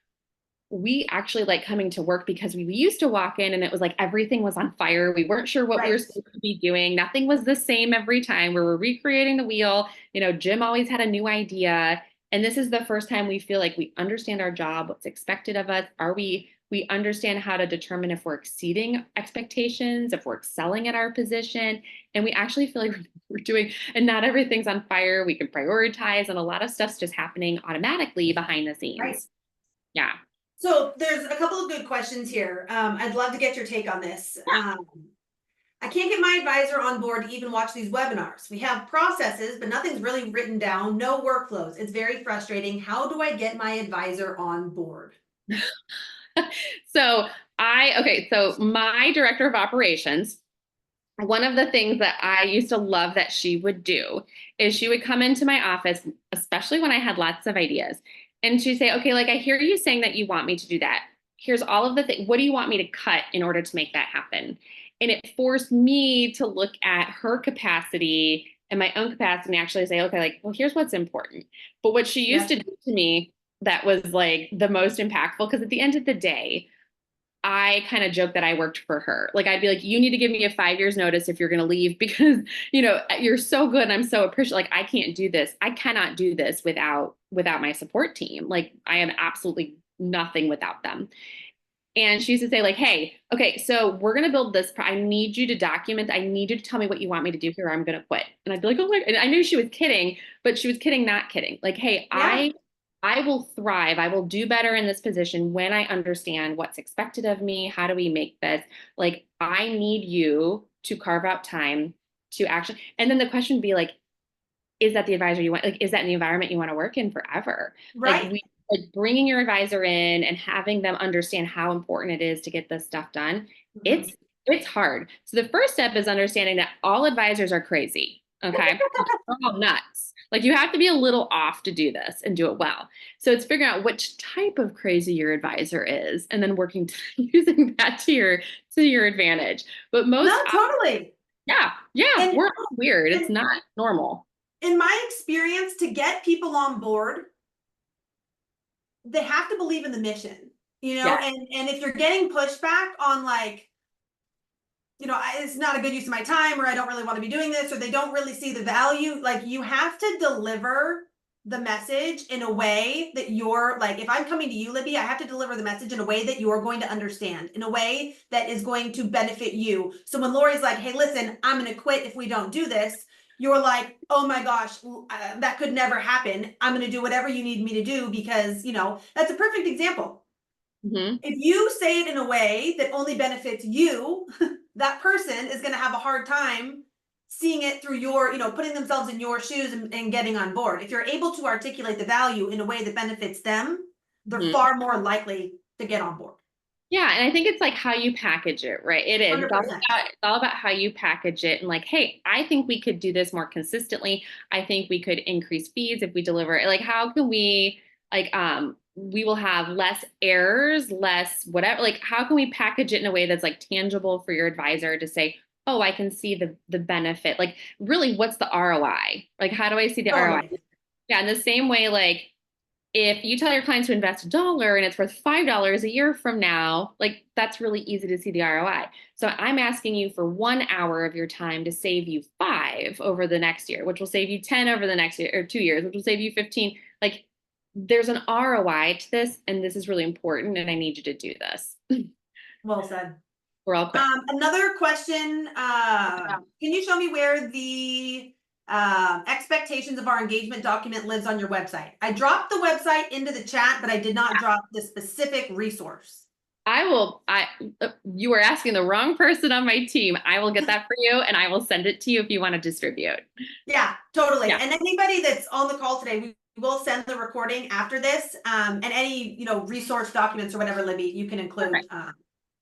we actually like coming to work because we used to walk in and it was everything was on fire. We weren't sure what we were supposed to be doing. Nothing was the same every time. We were recreating the wheel. Jim always had a new idea. And this is the first time we feel like we understand our job, what's expected of us. We understand how to determine if we're exceeding expectations, if we're excelling at our position, and we actually feel like we're doing, and not everything's on fire. We can prioritize, and a lot of stuff's just happening automatically behind the scenes. Right. Yeah. So there's a couple of good questions here. I'd love to get your take on this. Yeah. I can't get my advisor on board to even watch these webinars. We have processes, but nothing's really written down, no workflows. It's very frustrating. How do I get my advisor on board? So my director of operations, one of the things that I used to love that she would do is she would come into my office, especially when I had lots of ideas, And she'd say, okay, like I hear you saying that you want me to do that. Here's all of the things. What do you want me to cut in order to make that happen? And it forced me to look at her capacity and my own capacity and actually say, okay, like, well, here's what's important. But what she used Yeah. to do to me that was like the most impactful, because at the end of the day, I kind of joke that I worked for her. Like I'd be like, you need to give me a 5 years notice if you're going to leave because, you're so good and I'm so appreciative. Like I can't do this. I cannot do this without my support team. Like I am absolutely nothing without them. And she used to say like, hey, okay, so we're going to build this. I need you to document. I need you to tell me what you want me to do here. Or I'm going to quit. And I'd be like, oh my, and I knew she was kidding, but she was kidding, not kidding. Like, hey, Yeah. I will thrive. I will do better in this position when I understand what's expected of me. How do we make this? Like, I need you to carve out time to actually, and then the question would be like, is that the advisor you want? Like, is that an environment you want to work in forever? Right. Like bringing your advisor in and having them understand how important it is to get this stuff done. Mhm. It's hard. So the first step is understanding that all advisors are crazy. Okay. They're all nuts. Like you have to be a little off to do this and do it well. So it's figuring out which type of crazy your advisor is and then working using that to your advantage. But No, most, totally. yeah, And, we're all weird. It's and not normal. in my experience, to get people on board, they have to believe in the mission, Yeah. and if you're getting pushback on like, it's not a good use of my time, or I don't really want to be doing this, or they don't really see the value, like you have to deliver the message in a way that you're like, if I'm coming to you, Libby, I have to deliver the message in a way that you're going to understand, in a way that is going to benefit you. So when Lori's like, hey, listen, I'm going to quit if we don't do this, you're like, oh my gosh, that could never happen. I'm going to do whatever you need me to do because, that's a perfect example. Hmm. If you say it in a way that only benefits you, that person is going to have a hard time seeing it through your, putting themselves in your shoes and getting on board. If you're able to articulate the value in a way that benefits them, they're Hmm. far more likely to get on board. Yeah, and I think it's like how you package it, right? It is. It's all 100%. about it's all about how you package it and like, hey, I think we could do this more consistently. I think we could increase fees if we deliver it. Like, how can we we will have less errors, less whatever. Like, how can we package it in a way that's like tangible for your advisor to say, oh, I can see the benefit. Like, really, what's the ROI? Like, how do I see the ROI? Totally. Yeah, in the same way, like if you tell your clients to invest $1 and it's worth $5 a year from now, like that's really easy to see the ROI. So I'm asking you for 1 hour of your time to save you 5 over the next year, which will save you 10 over the next year or 2 years, which will save you 15. Like there's an ROI to this, and this is really important, and I need you to do this. Well said. We're all quick. Another question, can you show me where the expectations of our engagement document lives on your website? I dropped the website into the chat, but I did not drop the specific resource. You are asking the wrong person on my team. I will get that for you and I will send it to you if you want to distribute. Yeah, totally. Yeah. And anybody that's on the call today, we will send the recording after this, and any, resource documents or whatever, Libby, you can include. Perfect.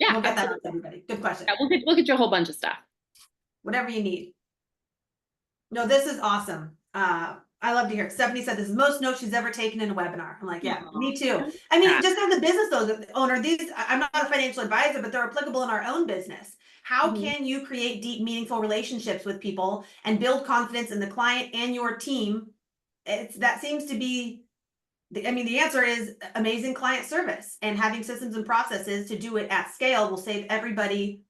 Yeah, We'll get that out absolutely. to everybody. Good question. Yeah, we'll get you a whole bunch of stuff. Whatever you need. No, this is awesome. I love to hear it. Stephanie said this is the most notes she's ever taken in a webinar. I'm like, yeah, me too. I mean, Yeah. just as a business owner, I'm not a financial advisor, but they're applicable in our own business. How Mhm. can you create deep, meaningful relationships with people and build confidence in the client and your team? That seems to be the answer is amazing client service, and having systems and processes to do it at scale will save everybody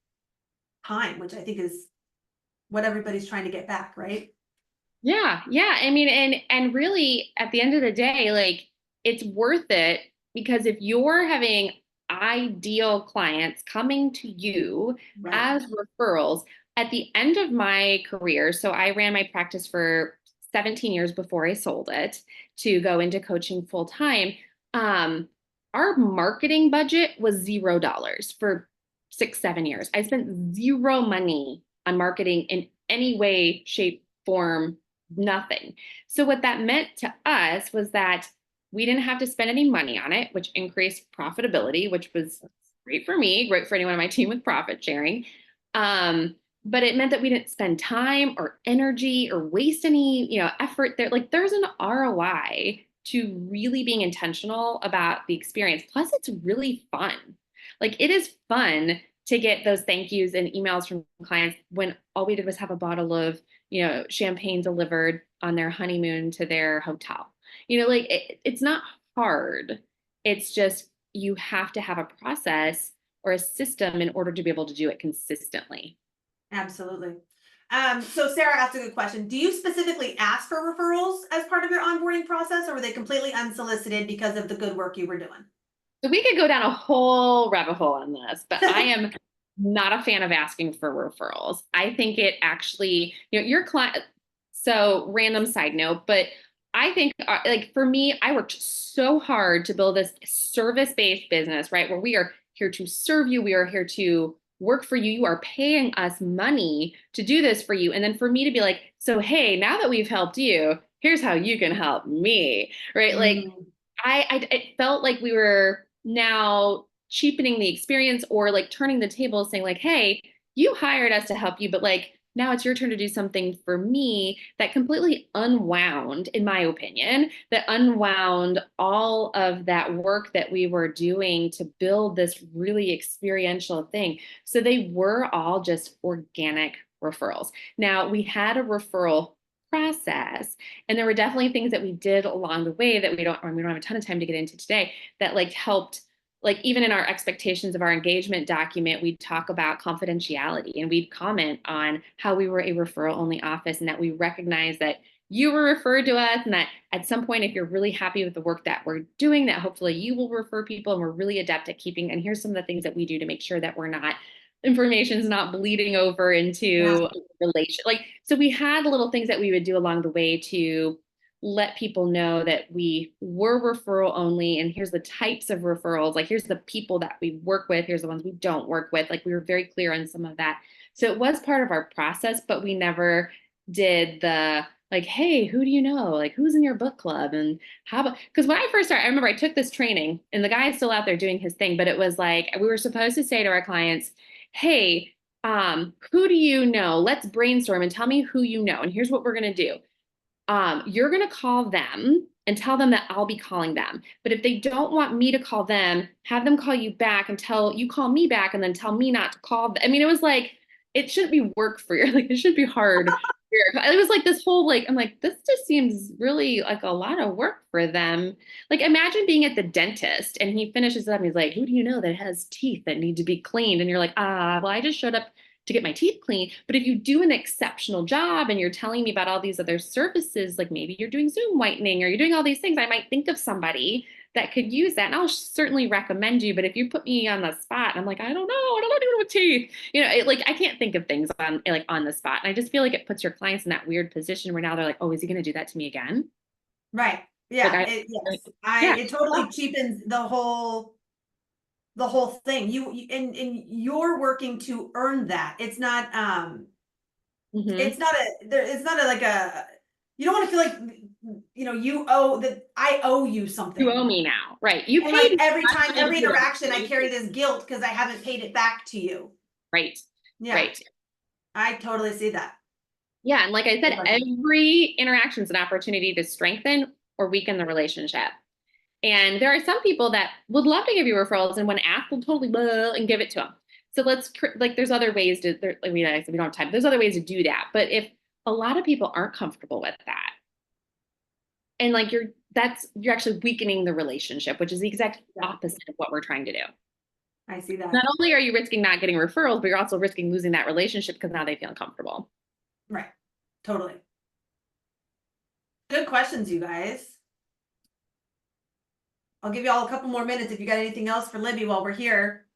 time, which I think is what everybody's trying to get back, right? Yeah. I mean, and really at the end of the day, like it's worth it because if you're having ideal clients coming to you Right. as referrals at the end of my career, so I ran my practice for 17 years before I sold it to go into coaching full time. Um, our marketing budget was $0 for 6, 7 years. I spent zero money on marketing in any way, shape, form, nothing. So what that meant to us was that we didn't have to spend any money on it, which increased profitability, which was great for me, great for anyone on my team with profit sharing. But it meant that we didn't spend time or energy or waste any, effort there. Like there's an ROI to really being intentional about the experience. Plus, it's really fun. Like, it is fun to get those thank yous and emails from clients when all we did was have a bottle of, champagne delivered on their honeymoon to their hotel. Like, it's not hard. It's just you have to have a process or a system in order to be able to do it consistently. Absolutely. So Sarah asked a good question. Do you specifically ask for referrals as part of your onboarding process, or were they completely unsolicited because of the good work you were doing? So we could go down a whole rabbit hole on this, but I am not a fan of asking for referrals. I think it actually, your client, so random side note, but I think like for me, I worked so hard to build this service-based business, right? Where we are here to serve you. We are here to work for you. You are paying us money to do this for you. And then for me to be like, so, hey, now that we've helped you, here's how you can help me, right? Like, Mm. it felt like we were now cheapening the experience or like turning the table saying like, hey, you hired us to help you, but like now it's your turn to do something for me. That completely unwound, in my opinion, that unwound all of that work that we were doing to build this really experiential thing. So they were all just organic referrals. Now we had a referral process, and there were definitely things that we did along the way that we don't have a ton of time to get into today, that like helped. Like, even in our expectations of our engagement document, we'd talk about confidentiality, and we'd comment on how we were a referral only office, and that we recognize that you were referred to us, and that at some point, if you're really happy with the work that we're doing, that hopefully you will refer people, and we're really adept at keeping. And here's some of the things that we do to make sure that information is not bleeding over Yeah. into relation. Like, so we had little things that we would do along the way to let people know that we were referral only, and here's the types of referrals. Like, here's the people that we work with, here's the ones we don't work with. Like, we were very clear on some of that. So it was part of our process, but we never did the like, hey, who do you know? Like, who's in your book club? And how about, because when I first started, I remember I took this training, and the guy is still out there doing his thing, but it was like, we were supposed to say to our clients, hey, who do you know? Let's brainstorm and tell me who you know. And here's what we're going to do. You're going to call them and tell them that I'll be calling them. But if they don't want me to call them, have them call you back until you call me back, and then tell me not to call them. I mean, it was like, it shouldn't be work for you. Like, it should be hard. It was like this whole, like, I'm like, this just seems really like a lot of work for them. Like, imagine being at the dentist and he finishes up and he's like, who do you know that has teeth that need to be cleaned? And you're like, well, I just showed up to get my teeth clean. But if you do an exceptional job and you're telling me about all these other services, like maybe you're doing Zoom whitening or you're doing all these things, I might think of somebody that could use that. And I'll certainly recommend you. But if you put me on the spot, and I'm like, I don't know what to do with teeth. Like, I can't think of things on the spot. And I just feel like it puts your clients in that weird position where now they're like, oh, is he going to do that to me again? Right. Like, Yeah. Yes. yeah. It totally cheapens the whole thing. And you're working to earn that. It's not Mm-hmm. it's not a like a, you don't want to feel like you owe that, I owe you You something. owe me now, right? You And paid like me. every I'm time, gonna every do it. interaction, I carry this guilt because I haven't paid it back to you. Right. Yeah, Right. I totally see that. Yeah. And like I Good said, question. every interaction is an opportunity to strengthen or weaken the relationship. And there are some people that would love to give you referrals, and when asked, will totally blah and give it to them. So like, there's other ways to, like we don't have time. There's other ways to do that. But if a lot of people aren't comfortable with that, and like you're actually weakening the relationship, which is the exact Yeah, opposite of what we're trying to do. I see that. Not only are you risking not getting referrals, but you're also risking losing that relationship because now they feel uncomfortable. Right. Totally. Good questions, you guys. I'll give you all a couple more minutes if you got anything else for Libby while we're here.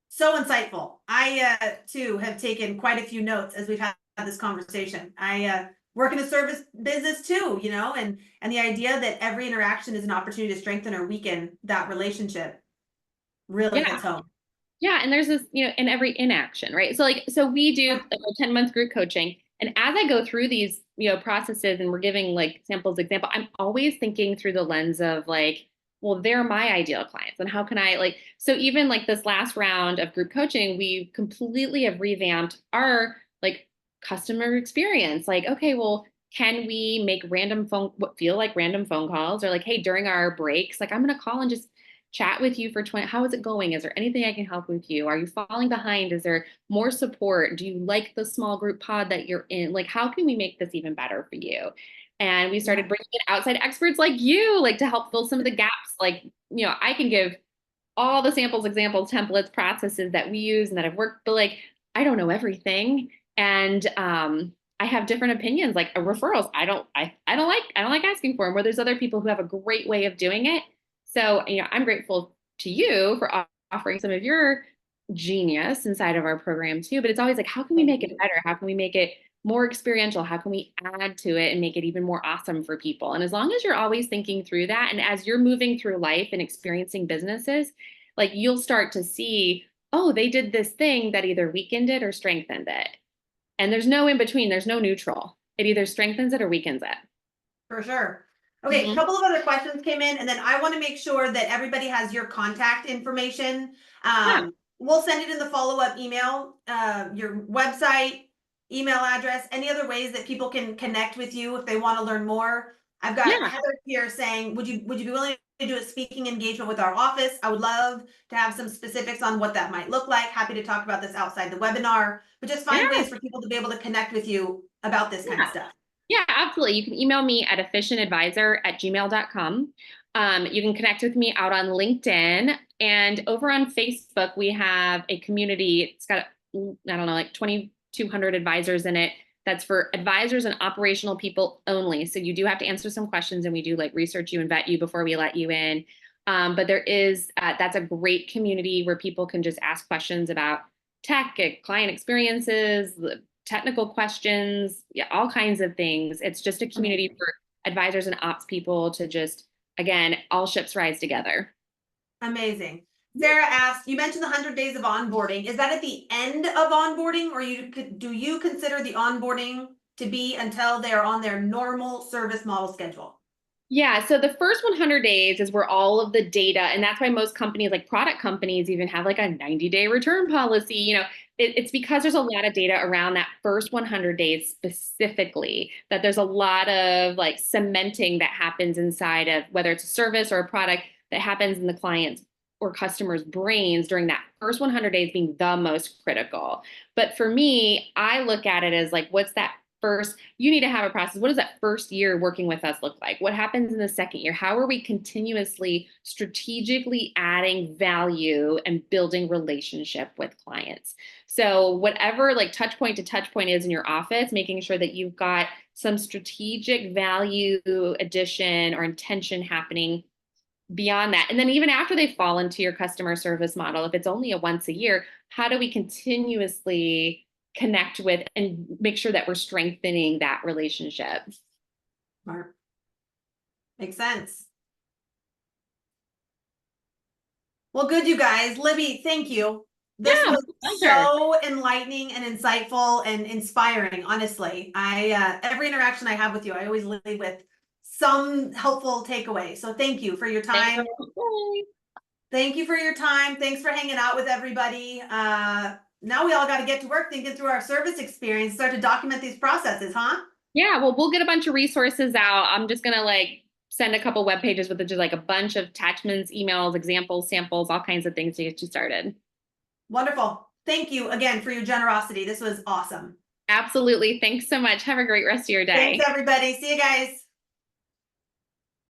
So insightful. I too have taken quite a few notes as we've had this conversation. I work in a service business too, and the idea that every interaction is an opportunity to strengthen or weaken that relationship really Yeah. hits home. Yeah. And there's this, in every inaction, right? So we do Yeah. like a 10-month group coaching. And as I go through these, processes, and we're giving like example, I'm always thinking through the lens of like, well, they're my ideal clients. And how can I so even like this last round of group coaching, we completely have revamped our like customer experience. Like, okay, well, can we make what feel like random phone calls, or like, hey, during our breaks, like I'm going to call and just chat with you for 20, how is it going? Is there anything I can help with you? Are you falling behind? Is there more support? Do you like the small group pod that you're in? Like, how can we make this even better for you? And we Yeah. started bringing in outside experts like you, like to help fill some of the gaps. Like, I can give all the samples, examples, templates, processes that we use and that have worked, but like, I don't know everything. And I have different opinions, like referrals. I don't like asking for them, where there's other people who have a great way of doing it. So, I'm grateful to you for offering some of your genius inside of our program too. But it's always like, how can we Thank make it you. better? How can we make it more experiential? How can we add to it and make it even more awesome for people? And as long as you're always thinking through that, and as you're moving through life and experiencing businesses, like you'll start to see, oh, they did this thing that either weakened it or strengthened it. And there's no in between, there's no neutral. It either strengthens it or weakens it. For sure. Okay, a Mhm. couple of other questions came in, and then I want to make sure that everybody has your contact information. Yeah, We'll send it in the follow-up email, your website, email address, any other ways that people can connect with you if they want to learn more. I've got yeah, Heather here saying, would you be willing to do a speaking engagement with our office? I would love to have some specifics on what that might look like. Happy to talk about this outside the webinar, but just find yeah, ways for people to be able to connect with you about this kind of yeah. stuff. Yeah, absolutely. You can email me at efficientadvisor@gmail.com. You can connect with me out on LinkedIn, and over on Facebook, we have a community. It's got, I don't know, like 2,200 advisors in it. That's for advisors and operational people only. So you do have to answer some questions, and we do like research you and vet you before we let you in. But that's a great community where people can just ask questions about tech, client experiences, technical questions, yeah, all kinds of things. It's just a community Amazing. for advisors and ops people to just, again, all ships rise together. Amazing. Sarah asked, you mentioned the 100 days of onboarding. Is that at the end of onboarding, or do you consider the onboarding to be until they're on their normal service model schedule? Yeah, so the first 100 days is where all of the data, and that's why most companies, like product companies, even have like a 90-day return policy. It's because there's a lot of data around that first 100 days specifically, that there's a lot of like cementing that happens inside of whether it's a service or a product that happens in the client's or customers' brains during that first 100 days being the most critical. But for me, I look at it as like, what's that first? You need to have a process. What does that first year working with us look like? What happens in the second year? How are we continuously strategically adding value and building relationship with clients? So whatever like touch point to touch point is in your office, making sure that you've got some strategic value addition or intention happening beyond that. And then even after they fall into your customer service model, if it's only a once a year, how do we continuously connect with and make sure that we're strengthening that relationship? Smart. Makes sense. Well, good, you guys. Libby, thank you. This Yeah, was pleasure. so enlightening and insightful and inspiring, honestly. Every interaction I have with you, I always leave with some helpful takeaway. So thank you for your time. Thank you for your time. Thanks for hanging out with everybody. Now we all got to get to work thinking through our service experience, start to document these processes, huh? Yeah, well, we'll get a bunch of resources out. I'm just gonna like send a couple web pages with just like a bunch of attachments, emails, examples, samples, all kinds of things to get you started. Wonderful. Thank you again for your generosity. This was awesome. Absolutely. Thanks so much. Have a great rest of your Thanks, day. everybody. See you guys.